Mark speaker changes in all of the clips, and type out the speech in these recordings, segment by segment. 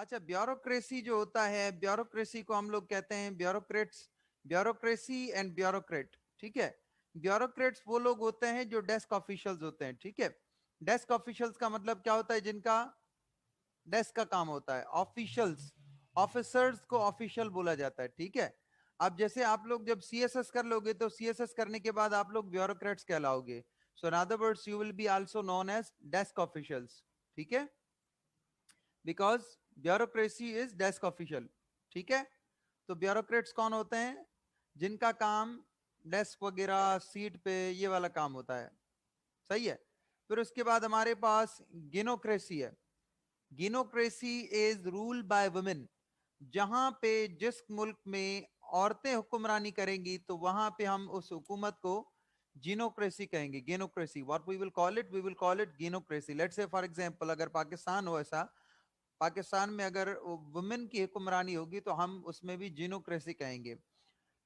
Speaker 1: अच्छा, ब्यूरोक्रेसी जो होता है, ब्यूरोक्रेसी को हम लोग कहते हैं ब्यूरोक्रेट्स, ब्यूरोक्रेसी एंड ब्यूरोक्रेट। ठीक है, ब्यूरोक्रेट्स वो लोग होते हैं जो डेस्क ऑफिशियल्स होते हैं। ठीक है, डेस्क ऑफिशियल्स का मतलब क्या होता है? जिनका डेस्क का काम होता है। ऑफिशियल्स, ऑफिसर्स को ऑफिशियल बोला जाता है। ठीक है, अब जैसे आप लोग जब सीएसएस कर लोगे तो सीएसएस करने के बाद आप लोग ब्यूरोक्रेट्स कहलाओगे। So in other words you will be also known as desk officials. ठीक है, because bureaucracy is desk official. ठीक है, तो ब्यूरोक्रेट्स कौन होते हैं? जिनका काम डेस्क वगैरह सीट पे ये वाला काम होता है। सही है। फिर उसके बाद हमारे पास गिनोक्रेसी है। गिनोक्रेसी इज रूल बाय वुमेन। जहां पे जिस मुल्क में औरतें हुक्मरानी करेंगी तो वहां पे हम उस हुकूमत को जिनोक्रेसी कहेंगे। Gynocracy, what we will call it, we will call it gynocracy. Let's say for example अगर पाकिस्तान हो, ऐसा पाकिस्तान में अगर वुमेन की हुक्मरानी होगी तो हम उसमें भी जिनोक्रेसी कहेंगे।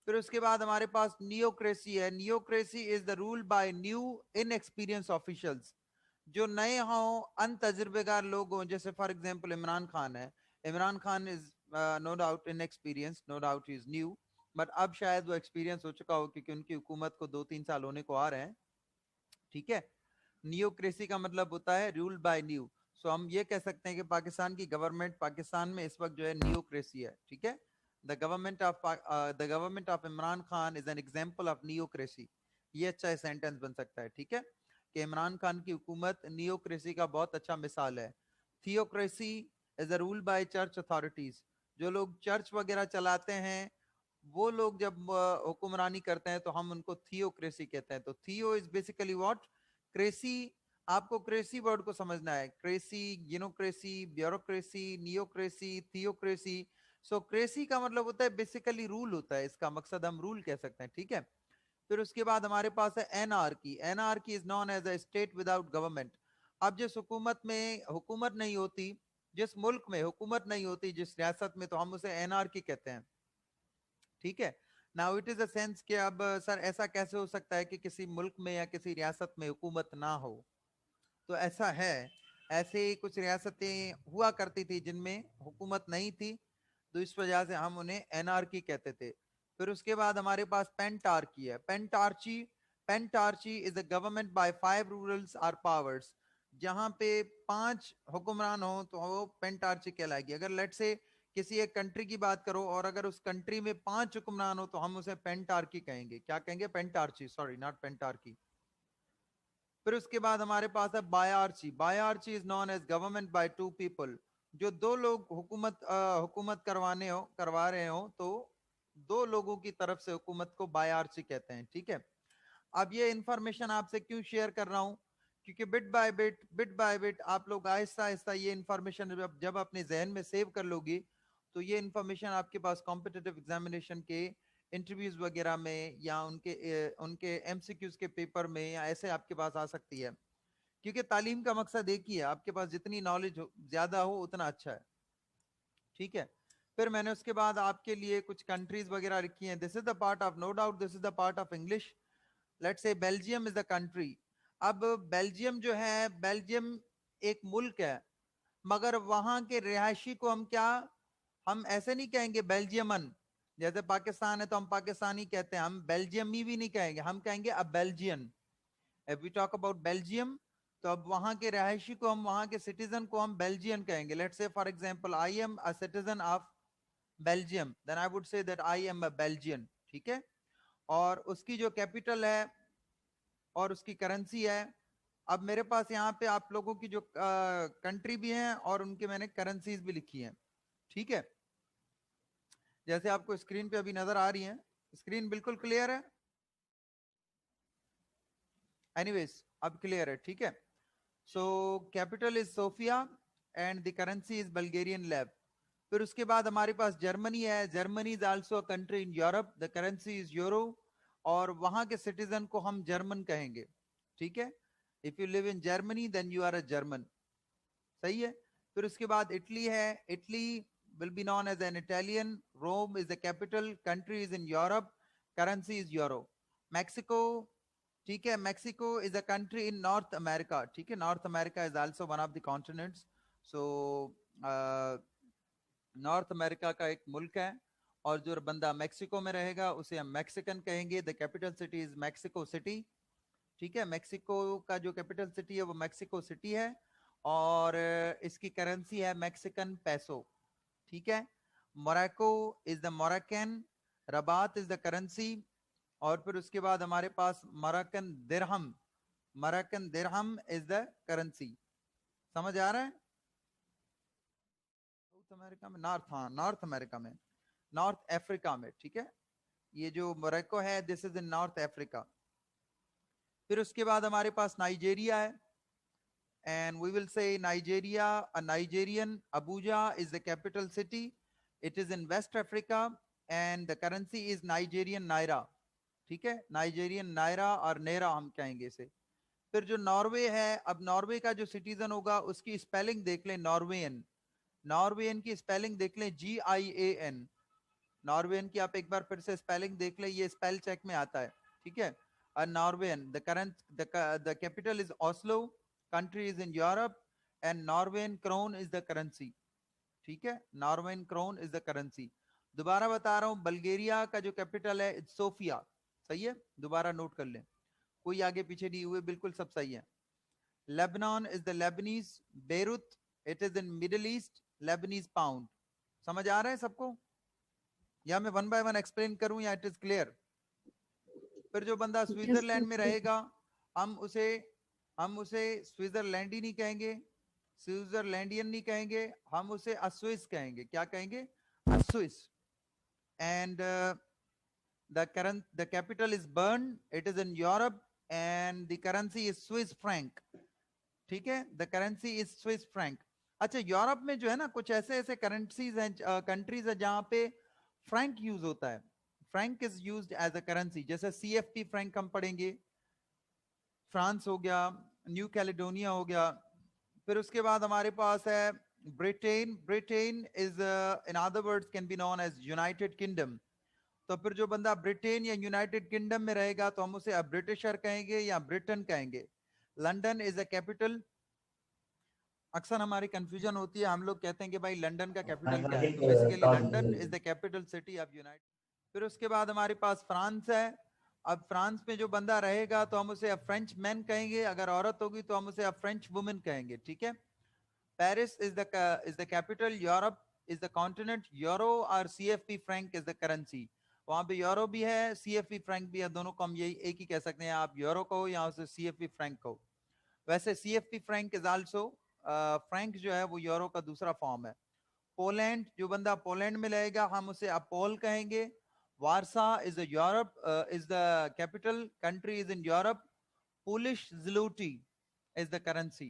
Speaker 1: फिर उसके बाद हमारे पास नियोक्रेसी है। Neocracy is the rule by new inexperience officials. जो नए हों, अनतजुर्बेकार लोग हों, जैसे फॉर एग्जांपल इमरान खान है। Imran Khan is no doubt in experience, no doubt is new, but अब शायद वो एक्सपीरियंस हो चुका हो क्योंकि उनकी हुकूमत को 2-3 साल होने को आ रहे हैं। ठीक है, नियोक्रेसी का मतलब होता है रूल बाय न्यू। सो हम ये कह सकते हैं कि पाकिस्तान की गवर्नमेंट, पाकिस्तान में इस वक्त जो है नियोक्रेसी है। ठीक है, the government of Imran Khan is an example of neocracy. ये अच्छा सेंटेंस बन सकता है। ठीक है, कि इमरान खान की हुकूमत नियोक्रेसी का बहुत अच्छा मिसाल है। Theocracy is a rule by church authorities. जो लोग चर्च वगैरह चलाते हैं वो लोग जब हुक्मरानी करते हैं तो हम उनको थियोक्रेसी कहते हैं। तो theo is basically what? Cracy. आपको क्रेसी वर्ड को समझना है। Cracy, gynocracy, bureaucracy, neocracy, theocracy. So cracy का मतलब होता है बेसिकली रूल होता है, इसका मकसद हम रूल कह सकते हैं। ठीक है, फिर उसके बाद हमारे पास है anarchy. Anarchy is known as a state without government. अब जिस हुकूमत में हुकूमत नहीं होती, जिस मुल्क में हुकूमत नहीं होती, जिस रियासत में, तो हम उसे एनआरकी कहते हैं। ठीक है, now it is a sense कि अब सर ऐसा कैसे हो सकता है कि किसी मुल्क में या किसी रियासत में हुकूमत ना हो? तो ऐसा है, ऐसे ही कुछ रियासतें हुआ करती थी जिनमें हुकूमत नहीं थी, तो इस वजह से हम उन्हें एनार्की कहते थे। फिर उसके बाद हमारे पास पेंटार्की है। Pentarchy, pentarchy is a government by 5 rulers or powers. जहां पे 5 हुक्मरान हो तो वो पेंटार्ची कहलाएगी। अगर लेट से किसी एक कंट्री की बात करो और अगर उस कंट्री में 5 हुक्मरान हो तो हम उसे पेंटार्की कहेंगे। क्या कहेंगे? Pentarchy, sorry, not pentarchy. फिर उसके बाद हमारे पास है biarchy. Biarchy is known as government by 2 people. जो दो लोग हुकूमत करवा रहे हो तो 2 लोगों की तरफ से हुकूमत को बायार्ची कहते हैं। ठीक है, अब ये इंफॉर्मेशन आपसे क्यों शेयर कर रहा हूं? क्योंकि बिट बाय बिट आप लोग आहिस्ता आहिस्ता ये इंफॉर्मेशन जब अपने जहन में सेव कर लोगी तो ये इंफॉर्मेशन आपके पास कॉम्पिटिटिव एग्जामिनेशन के इंटरव्यूज वगैरह में या उनके एमसीक्यूज के पेपर में या ऐसे आपके पास आ सकती है। क्योंकि तालीम का मकसद एक ही है, आपके पास जितनी नॉलेज ज्यादा हो उतना अच्छा है। ठीक है, फिर मैंने उसके बाद आपके लिए कुछ कंट्रीज वगैरह लिखी हैं। This is the part of, no doubt this is the part of English. Let's say Belgium is the country. अब बेल्जियम जो है, बेल्जियम एक मुल्क है, मगर वहां के रिहायशी को हम क्या, हम ऐसे नहीं कहेंगे बेल्जियमन। जैसे पाकिस्तान है तो हम पाकिस्तानी कहते हैं, हम बेल्जियमी भी नहीं कहेंगे, हम कहेंगे a Belgian. If we talk about Belgium तो अब वहां के रहायशी को, हम वहां के सिटीजन को हम बेल्जियन कहेंगे। Let's say for example I am a citizen of Belgium, then I would say that I am a Belgian. ठीक है, और उसकी जो कैपिटल है और उसकी करेंसी है। अब मेरे पास यहाँ पे आप लोगों की जो कंट्री भी हैं और उनके मैंने करेंसीज भी लिखी हैं। ठीक है, जैसे आपको स्क्रीन पे अभी नजर आ रही है। स्क्रीन बिल्कुल क्लियर है? एनीवेज, अब क्लियर है। ठीक है, so capital is Sofia and the currency is Bulgarian lev. फिर उसके बाद हमारे पास जर्मनी है। Germany is also a country in Europe, the currency is euro, और वहां के सिटीजन को हम जर्मन कहेंगे। ठीक है, if you live in Germany then you are a German. सही है। फिर उसके बाद इटली है। Italy will be known as an Italian. Rome is the capital, country is in Europe, currency is euro. Mexico, ठीक है, Mexico is a country in North America. ठीक है, North America is also one of the continents. So North America का एक मुल्क है, और जो बंदा मैक्सिको में रहेगा उसे हम मैक्सिकन कहेंगे। The capital city is Mexico city, ठीक है। मैक्सिको का जो कैपिटल सिटी है वो मैक्सिको सिटी है, और इसकी करेंसी है मैक्सिकन पैसो, ठीक है। Morocco is the Moroccan, Rabat is the currency, और फिर उसके बाद हमारे पास Moroccan dirham, Moroccan dirham is the currency. समझ आ रहा है? साउथ अमेरिका में, नॉर्थ, हाँ नॉर्थ अमेरिका में, नॉर्थ अफ्रीका में, ठीक है। ये जो मोरक्को है this is in North Africa. फिर उसके बाद हमारे पास नाइजेरिया है, and we will say Nigeria, a Nigerian, Abuja is the capital city. It is in West Africa and the currency is Nigerian Naira, ठीक है। नाइजेरियन नायरा और नेरा हम कहेंगे इसे। फिर जो नॉर्वे है, अब नॉर्वे का जो सिटीजन होगा उसकी स्पेलिंग देख लें, नॉर्वेयन, नॉर्वेयन की स्पेलिंग देख लें GIAN। नॉर्वेयन की आप एक बार फिर से स्पेलिंग देख लें, ये स्पेल चेक में आता है, ठीक है। Norwegian, the capital is Oslo, country is in Europe, and Norwegian krone is the currency, ठीक है। Norwegian krone is the currency। दोबारा बता रहा हूं, बल्गेरिया का जो कैपिटल है सोफिया, सही है, दोबारा नोट कर लें, कोई आगे पीछे नहीं हुए, बिल्कुल सब सही है। Lebanon is the Lebanese, Beirut it is in middle east, Lebanese pound. समझ आ रहा है सबको, या मैं वन बाय वन एक्सप्लेन करूं या इट इज क्लियर? फिर जो बंदा स्विट्जरलैंड में रहेगा, हम उसे स्विट्जरलैंड ही नहीं कहेंगे, स्विट्जरलैंडियन नहीं कहेंगे, हम उसे अस्विस कहेंगे। क्या कहेंगे? A Swiss. And the capital is Bern, it is in Europe, and the currency is Swiss franc, ठीक है। The currency is Swiss franc. अच्छा, यूरोप में जो है ना कुछ ऐसे ऐसे करेंसीज हैं, कंट्रीज है जहां पे फ्रैंक यूज होता है, franc is used as a currency. जैसे CFP फ्रैंक हम पढ़ेंगे, फ्रांस हो गया, न्यू कैलेडोनिया हो गया। फिर उसके बाद हमारे पास है Britain, Britain is in other words can be known as United Kingdom. तो फिर जो बंदा ब्रिटेन या यूनाइटेड किंगडम में रहेगा तो हम उसे ब्रिटिशर कहेंगे या ब्रिटेन कहेंगे। London is a capital. अक्सर हमारी कंफ्यूजन होती है, हम लोग कहते हैं कि भाई लंदन का कैपिटल क्या है, तो basically London is the capital city of United. फिर उसके बाद हमारे पास फ्रांस है। अब फ्रांस में जो बंदा रहेगा तो हम उसे फ्रेंच मैन कहेंगे, अगर औरत होगी तो हम उसे फ्रेंच वुमेन कहेंगे, ठीक है। Paris is the capital, Europe is the continent, euro और CFP Frank is the currency. वहां पे यूरो भी है, CFP फ्रैंक भी है, दोनों को हम यही एक ही कह सकते हैं, आप यूरो कहो या उसे CFP फ्रैंक कहो। वैसे CFP Frank is also, Frank जो है वो यूरो का दूसरा फॉर्म है। पोलैंड, जो बंदा पोलैंड में रहेगा हम उसे अपोल कहेंगे। Warsaw is Europe, is the capital, country is in Europe, Polish zloty is the currency.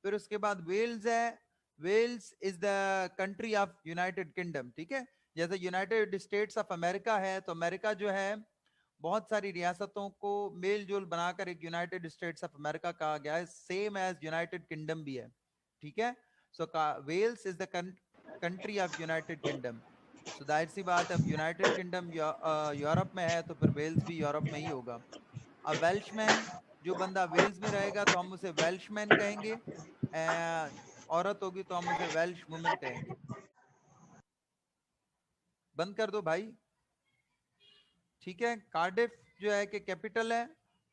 Speaker 1: फिर उसके बाद वेल्स है, Wales is the country of United Kingdom, ठीक है। जैसे यूनाइटेड स्टेट्स ऑफ अमेरिका है, तो अमेरिका जो है बहुत सारी रियासतों को मेल जोल बनाकर एक यूनाइटेड स्टेट्स ऑफ अमेरिका कहा गया है, सेम एज यूनाइटेड किंगडम भी है, ठीक है। So Wales is the country of United Kingdom. So जाहिर सी बात है, अब यूनाइटेड किंगडम यूरोप में है तो फिर वेल्स भी यूरोप में ही होगा। अब वेल्शमैन, जो बंदा वेल्स में रहेगा तो हम उसे वेल्शमैन कहेंगे, औरत होगी तो हम उसे वेल्श वुमेन कहेंगे। बंद कर दो भाई, ठीक है। कार्डिफ जो है कि कैपिटल है,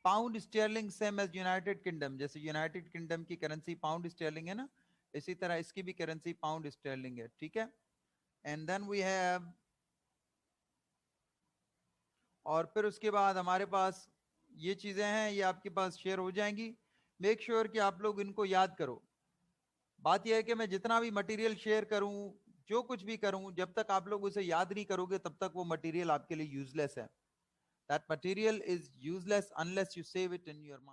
Speaker 1: pound sterling same as United Kingdom, जैसे यूनाइटेड किंगडम की करेंसी पाउंड स्टर्लिंग है ना, इसी तरह इसकी भी करेंसी पाउंड स्टर्लिंग है, ठीक है। एंड देन वी हैव, और फिर उसके बाद हमारे पास ये चीजें हैं, ये आपके पास शेयर हो जाएंगी। मेक श्योर कि आप लोग इनको याद करो। बात यह है कि मैं जितना भी मटेरियल शेयर करूं, जो कुछ भी करूं, जब तक आप लोग उसे याद नहीं करोगे तब तक वो मटेरियल आपके लिए यूजलेस है। That material is useless unless you save it in your mind.